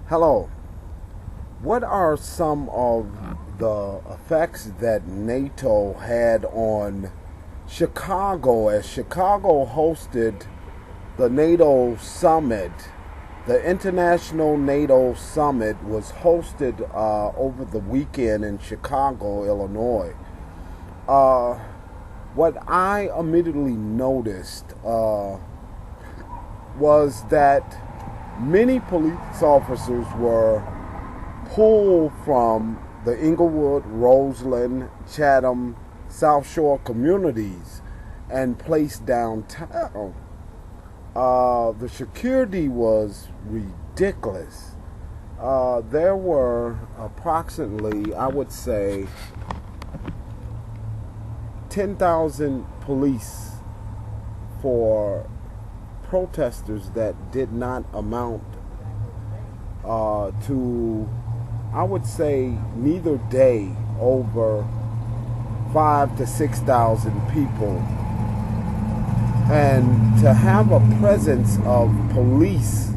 Hello. What are some of the effects that NATO had on Chicago as Chicago hosted the NATO summit? The International NATO Summit was hosted over the weekend in Chicago, Illinois. What I immediately noticed was that many police officers were pulled from the Inglewood, Roseland, Chatham, South Shore communities and placed downtown. The security was ridiculous. There were approximately, I would say, 10,000 police for protesters that did not amount to, I would say, neither day over 5,000 to 6,000 people. And to have a presence of police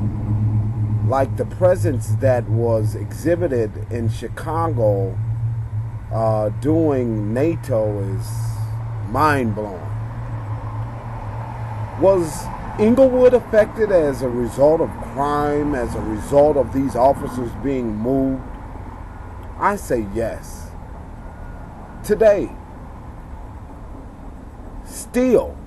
like the presence that was exhibited in Chicago during NATO is mind-blowing. Was Inglewood affected as a result of crime, as a result of these officers being moved? I say yes. Today, still,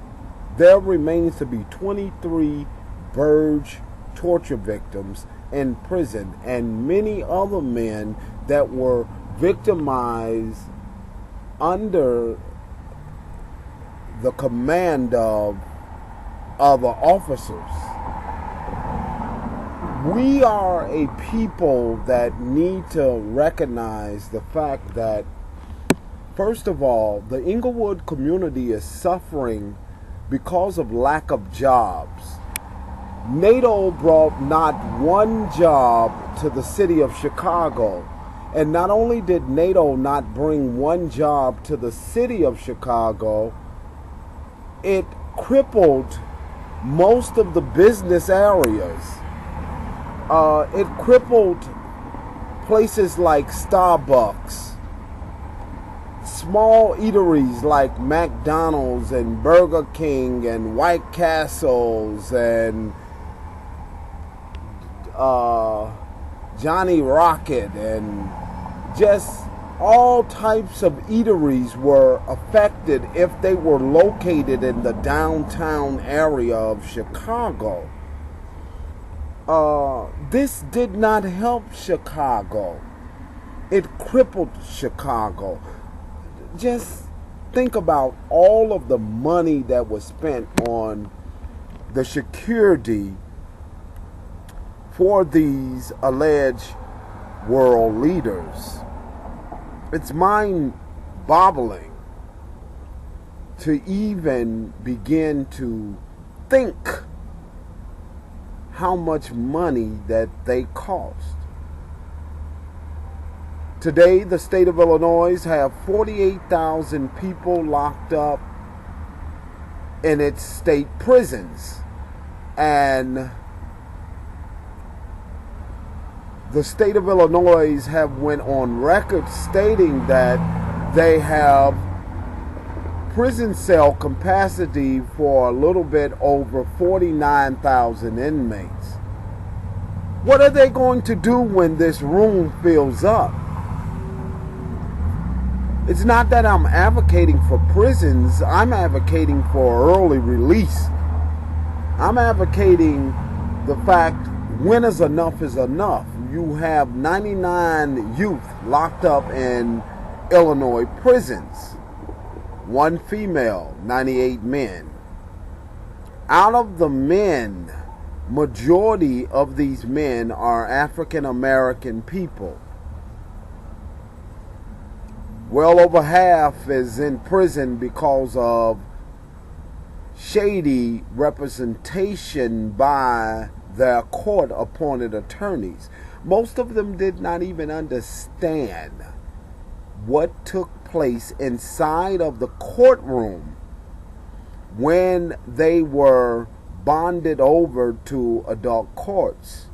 there remains to be 23 Burge torture victims in prison and many other men that were victimized under the command of other officers. We are a people that need to recognize the fact that, first of all, the Inglewood community is suffering because of lack of jobs. NATO brought not one job to the city of Chicago. And not only did NATO not bring one job to the city of Chicago, it crippled most of the business areas. It crippled places like Starbucks, small eateries like McDonald's and Burger King and White Castles and Johnny Rocket, and just all types of eateries were affected if they were located in the downtown area of Chicago. This did not help Chicago. It crippled Chicago. Just think about all of the money that was spent on the security for these alleged world leaders. It's mind-boggling to even begin to think how much money that they cost. Today, the state of Illinois have 48,000 people locked up in its state prisons. And the state of Illinois have went on record stating that they have prison cell capacity for a little bit over 49,000 inmates. What are they going to do when this room fills up? It's not that I'm advocating for prisons. I'm advocating for early release. I'm advocating the fact when is enough is enough. You have 99 youth locked up in Illinois prisons. 1 female, 98 men. Out of the men, majority of these men are African American people. Well over half is in prison because of shady representation by their court-appointed attorneys. Most of them did not even understand what took place inside of the courtroom when they were bonded over to adult courts.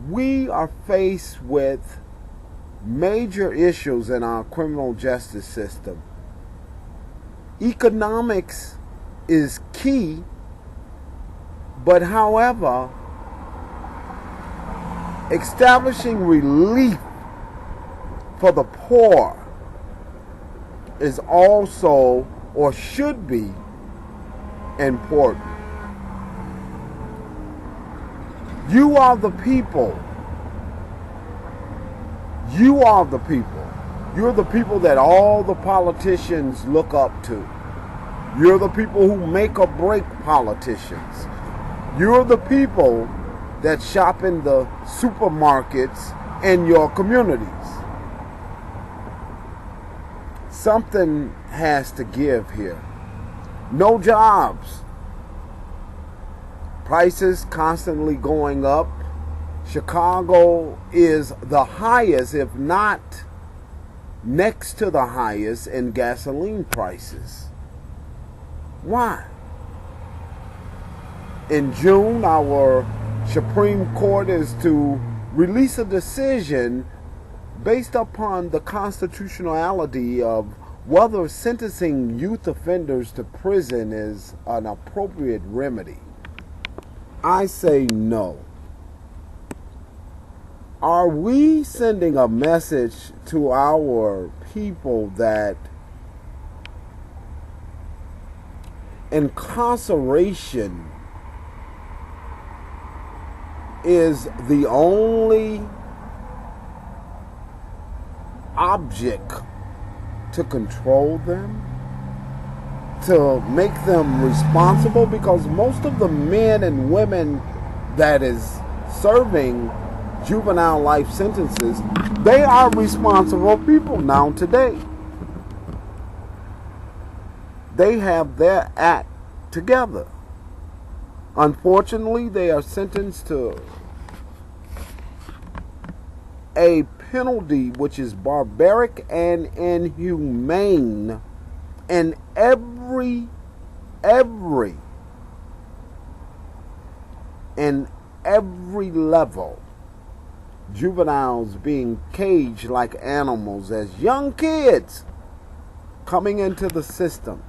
we are faced with major issues in our criminal justice system. Economics is key, but however, establishing relief for the poor is also, or should be, important. You are the people. You are the people. You're the people that all the politicians look up to. You're the people who make or break politicians. You're the people that shop in the supermarkets in your communities. Something has to give here. No jobs. Prices constantly going up. Chicago is the highest, if not next to the highest, in gasoline prices. Why? In June, our Supreme Court is to release a decision based upon the constitutionality of whether sentencing youth offenders to prison is an appropriate remedy. I say no. Are we sending a message to our people that incarceration is the only object to control them, to make them responsible? Because most of the men and women that is serving juvenile life sentences, they are responsible people now today. They have their act together. Unfortunately, they are sentenced to a penalty which is barbaric and inhumane in every level. Juveniles being caged like animals as young kids coming into the system.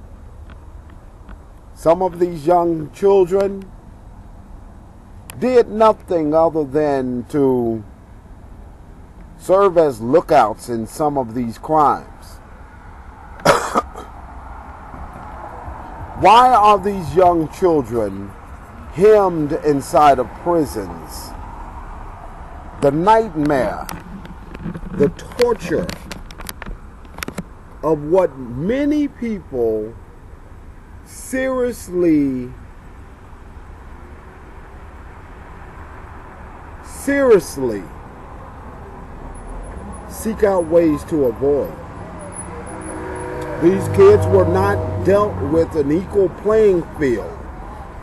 Some of these young children did nothing other than to serve as lookouts in some of these crimes. Why are these young children hemmed inside of prisons? The nightmare, the torture of what many people seriously seek out ways to avoid. These kids were not dealt with an equal playing field.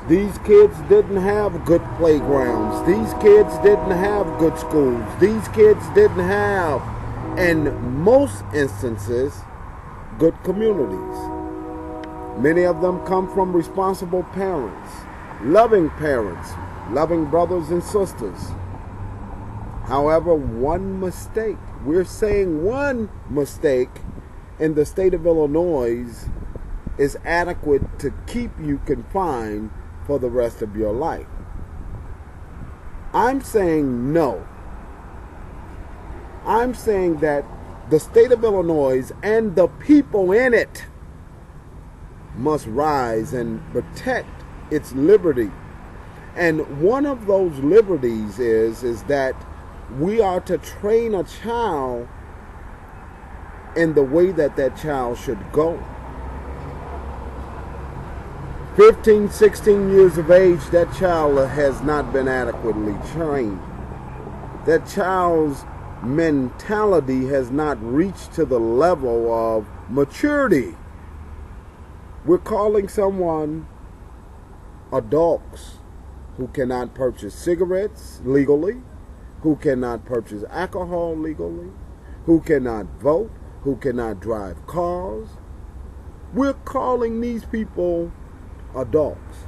These kids didn't have good playgrounds. These kids didn't have good schools. These kids didn't have, in most instances, good communities. Many of them come from responsible parents, loving brothers and sisters. However, one mistake, we're saying one mistake in the state of Illinois is adequate to keep you confined for the rest of your life. I'm saying no. I'm saying that the state of Illinois and the people in it must rise and protect its liberty. And one of those liberties is that we are to train a child in the way that that child should go. 15, 16 years of age, that child has not been adequately trained. That child's mentality has not reached to the level of maturity. We're calling someone adults who cannot purchase cigarettes legally, who cannot purchase alcohol legally, who cannot vote, who cannot drive cars. We're calling these people adults.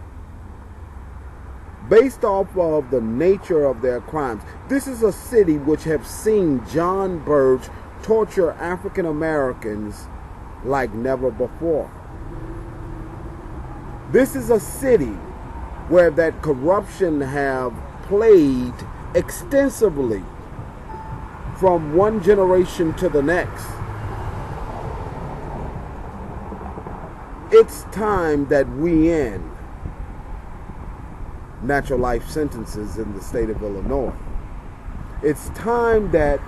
based off of the nature of their crimes. This is a city which have seen John Burge torture African Americans like never before. This is a city where that corruption have played extensively from one generation to the next. It's time that we end natural life sentences in the state of Illinois. It's time that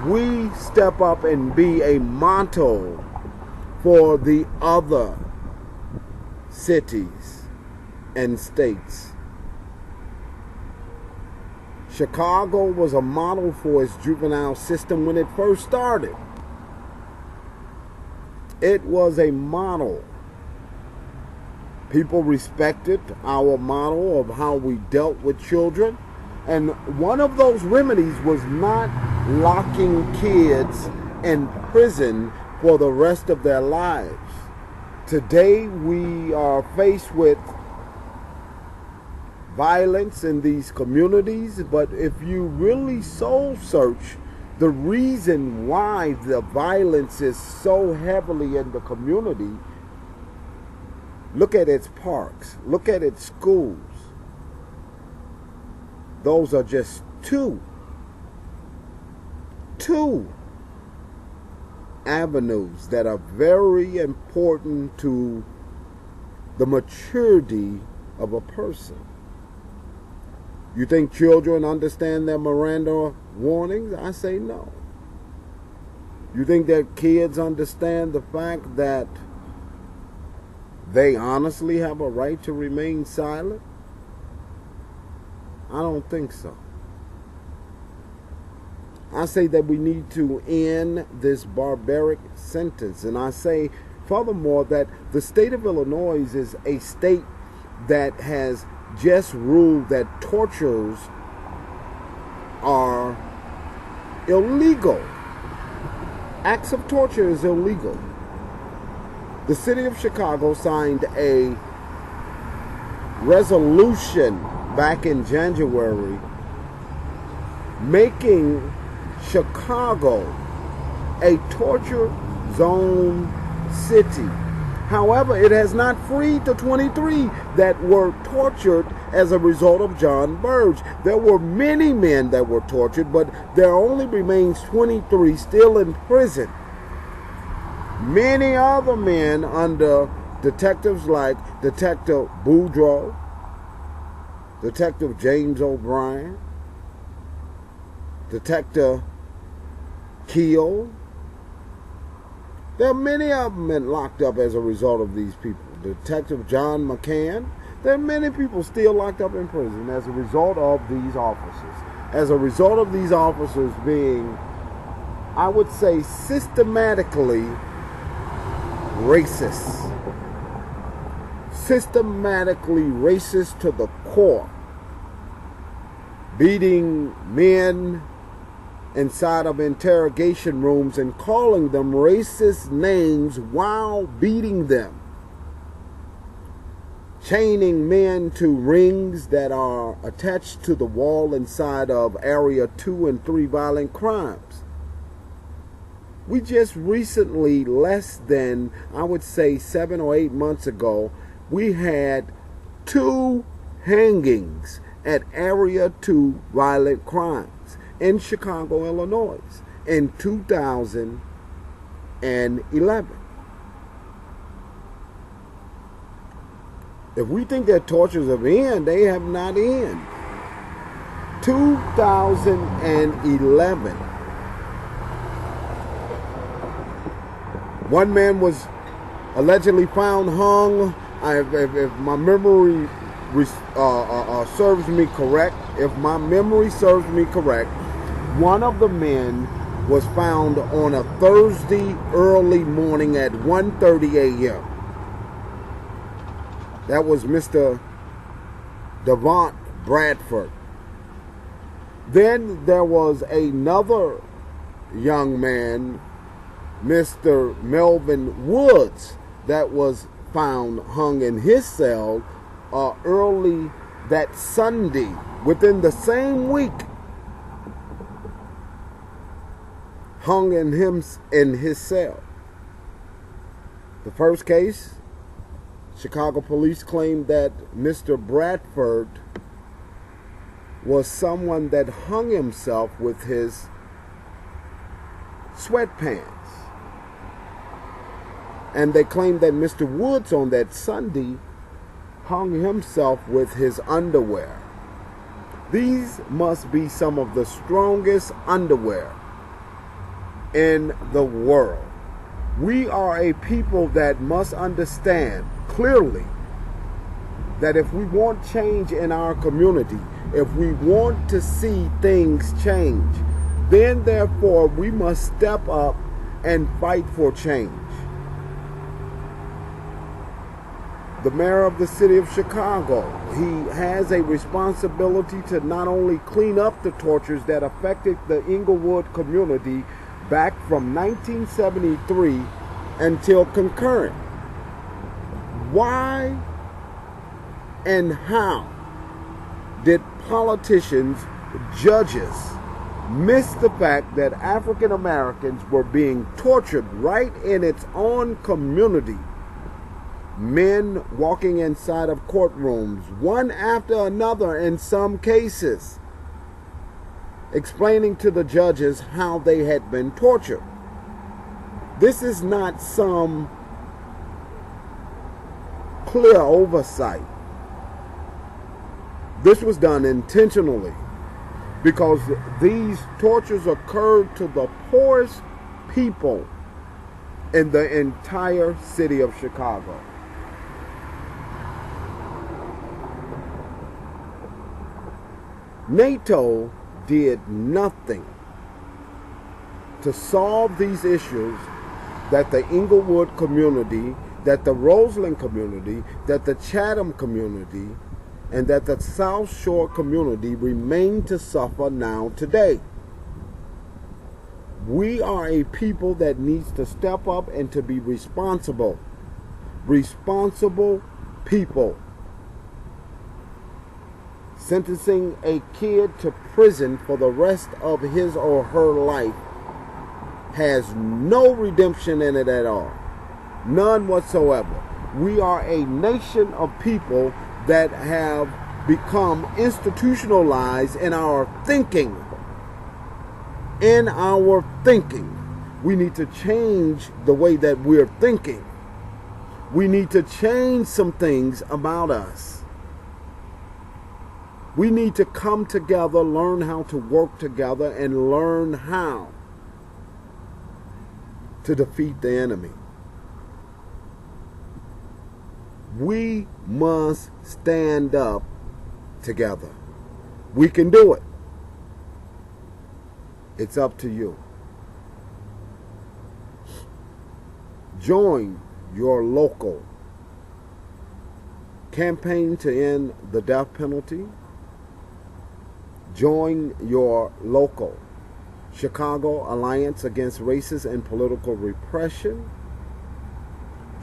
we step up and be a motto for the other cities and states. Chicago was a model for its juvenile system when it first started. It was a model. People respected our model of how we dealt with children. And one of those remedies was not locking kids in prison for the rest of their lives. Today we are faced with violence in these communities, but if you really soul search the reason why the violence is so heavily in the community, look at its parks, look at its schools. Those are just two avenues that are very important to the maturity of a person. You think children understand their Miranda warnings? I say no. You think that kids understand the fact that they honestly have a right to remain silent? I don't think so. I say that we need to end this barbaric sentence. And I say, furthermore, that the state of Illinois is a state that has just ruled that tortures are illegal. Acts of torture is illegal. The city of Chicago signed a resolution back in January making Chicago a torture zone city. However, it has not freed the 23 that were tortured as a result of John Burge. There were many men that were tortured, but there only remains 23 still in prison. Many other men under detectives like Detective Burge, Detective James O'Brien, Detective Keel. There are many of them locked up as a result of these people. Detective John McCann. There are many people still locked up in prison as a result of these officers. As a result of these officers being, I would say, systematically racist. Systematically racist to the core. Beating men inside of interrogation rooms and calling them racist names while beating them. Chaining men to rings that are attached to the wall inside of Area 2 and 3 violent crimes. We just recently, less than, I would say 7 or 8 months ago, we had 2 hangings at Area 2 violent crimes in Chicago, Illinois, in 2011. If we think that tortures have ended, they have not ended. 2011. One man was allegedly found hung. If my memory serves me correct, one of the men was found on a Thursday early morning at 1:30 a.m. That was Mr. Devont Bradford. Then there was another young man, Mr. Melvin Woods, that was found hung in his cell early that Sunday, within the same week, hung in his cell. The first case, Chicago police claimed that Mr. Bradford was someone that hung himself with his sweatpants. And they claimed that Mr. Woods on that Sunday hung himself with his underwear. These must be some of the strongest underwear in the world. We are a people that must understand clearly that if we want change in our community, if we want to see things change, then therefore we must step up and fight for change. The mayor of the city of Chicago, he has a responsibility to not only clean up the tortures that affected the Inglewood community back from 1973 until concurrent. Why and how did politicians, judges, miss the fact that African Americans were being tortured right in its own community? Men walking inside of courtrooms, one after another in some cases, explaining to the judges how they had been tortured. This is not some clear oversight. This was done intentionally because these tortures occurred to the poorest people in the entire city of Chicago. NATO did nothing to solve these issues that the Inglewood community, that the Roseland community, that the Chatham community, and that the South Shore community remain to suffer now today. We are a people that needs to step up and to be responsible people. Sentencing a kid to prison for the rest of his or her life has no redemption in it at all. None whatsoever. We are a nation of people that have become institutionalized in our thinking. We need to change the way that we're thinking. We need to change some things about us. We need to come together, learn how to work together, and learn how to defeat the enemy. We must stand up together. We can do it. It's up to you. Join your local campaign to end the death penalty. Join your local Chicago Alliance Against Racist and Political Repression.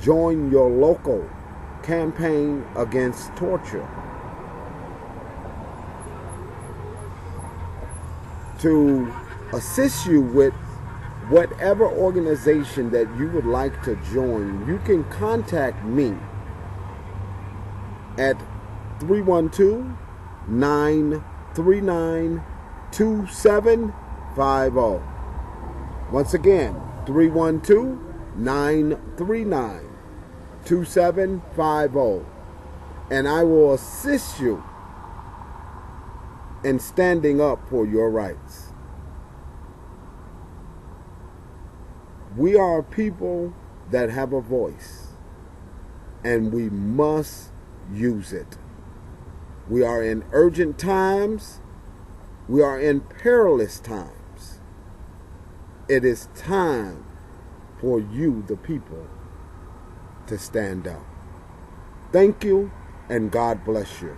Join your local campaign against torture. To assist you with whatever organization that you would like to join, you can contact me at 312-939-2750. Once again, 312-939-2750. And I will assist you in standing up for your rights. We are a people that have a voice, and we must use it. We are in urgent times. We are in perilous times. It is time for you, the people, to stand up. Thank you, and God bless you.